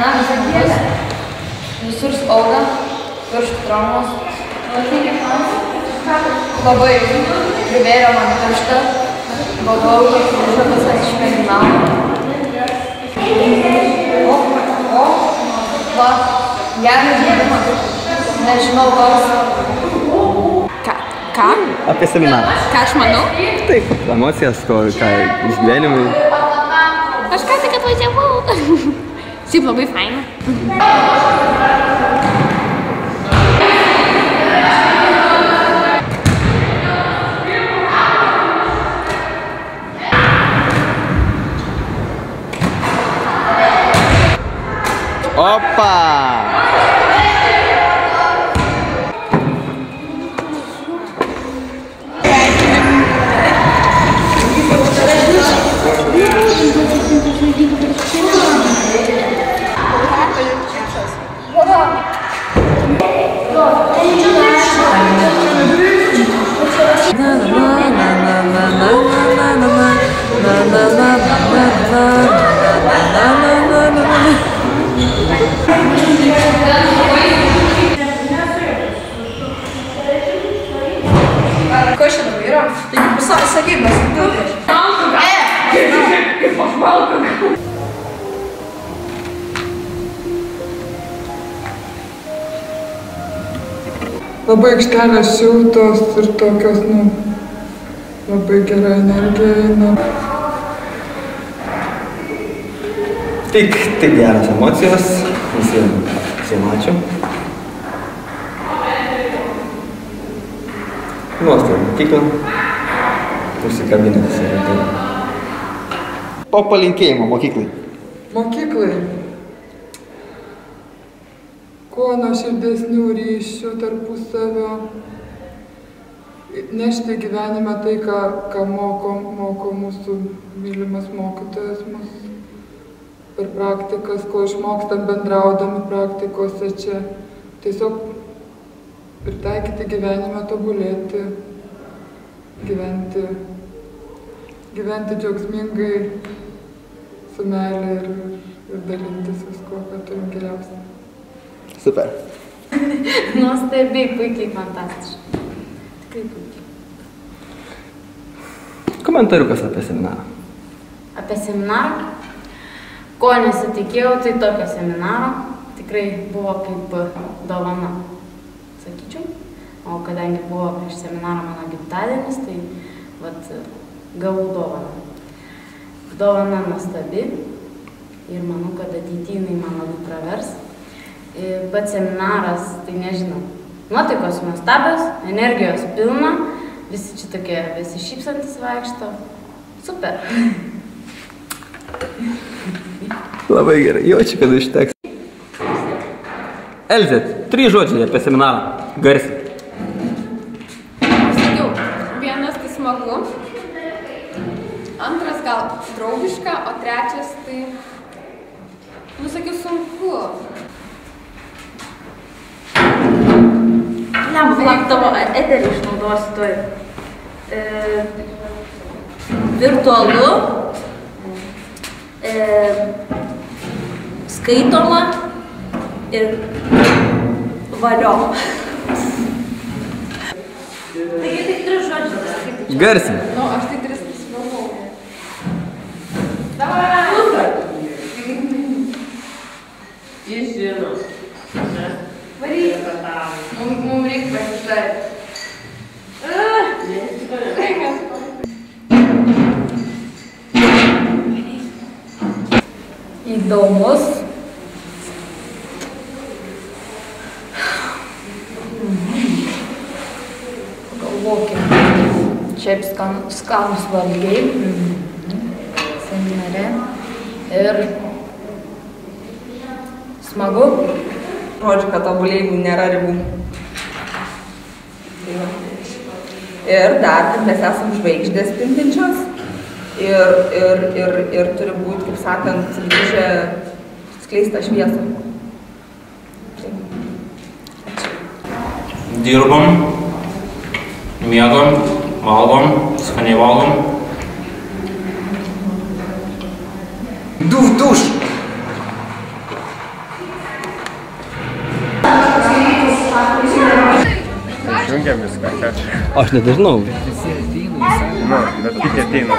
diena, visur spauda, pirštų traumos. Labai privėrė man pirštą, galvojau, kad užrakas atsišmėginau. Va, geras žaidimas, nežinau koks. Ką? Apie seminarą. Ką aš manau? Taip, emocijas, ką išgyvenimai. Aš ką tik atvažiavau. Šiaip labai faina. Opa! Ko šiandien yra? Tai sakai, mes įdūkės. Kaip aš valgau. Labai aikštelės šiltos ir tokios, labai gera energija eina. Tik geras emocijos, visiems ačiū. Nuostabi mokykla, užsikabinęs ir tai. O palinkėjimo mokyklai? Mokyklai. Kuo nuoširdesnių ryšių tarpusavio, nešti gyvenime tai, ką moko mūsų mylimas mokytojas mus per praktikas, ko išmokstam bendraudami praktikose čia. Tiesiog pritaikyti gyvenime, tobulėti, gyventi džiaugsmingai, su meile ir dalintis visko, ką turim geriausia. Super. Nuostabiai, puikiai, fantastiškai. Tikrai puikiai. Komentariukas apie seminarą. Apie seminarą? Ko nesitikėjau, tai tokio seminaro. Tikrai buvo kaip dovana, sakyčiau. O kadangi buvo prieš seminarą mano gimtadienis, tai gavau dovaną. Dovana nuostabi ir manau, kad ateityje jinai man labai pravers. Pats seminaras, tai nežinau, nuotaikos nuostabios, energijos pilna, visi čia tokie, visi šypsantis vaikšto. Super. Labai gerai, jaučiu, kad užteks. Elzė, 3 žodžiai apie seminarą. Garsiai. Sakiau, vienas tai smagu, antras gal draugiška, o trečias tai, sakiau, sunku. Lemba, tavo eterį išnaudosiu toj. Virtualu, skaitoma ir valio. Taigi tik 3 žodžiai. Garsiai. Aš tai 3 prisigalvau. Jis žino. Varyk. Mums reikia pasištarti. Įdomus. Galvokim. Šiaip skanus valgiai. Seminare. Ir smagu. Žodžiu, kad tobulėjimui nėra ribų. Ir dar, kad mes esam žvaigždės spindinčios ir turi būti, kaip sakant, grįžę skleistą šviesą. Dirbam, miegam, valgom, skaniai valgom. Duš! baigiam viską. Aš nedažinau. Nu, bet kiti ateina.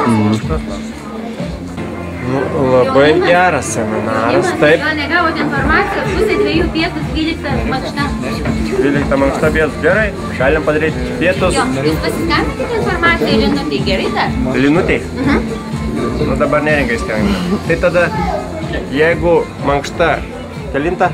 Nu, labai geras seminaras, taip. Gal negavote informacijos, pusė 2 pietus 12 mankšta. 12 mankšta pietus, gerai. Galim padaryti pietus. Jo, jūs pasiskambinate informaciją Linutei, gerai dar? Linutei? Nu, dabar neringai skambina. Tai tada, jeigu mankšta kelinta?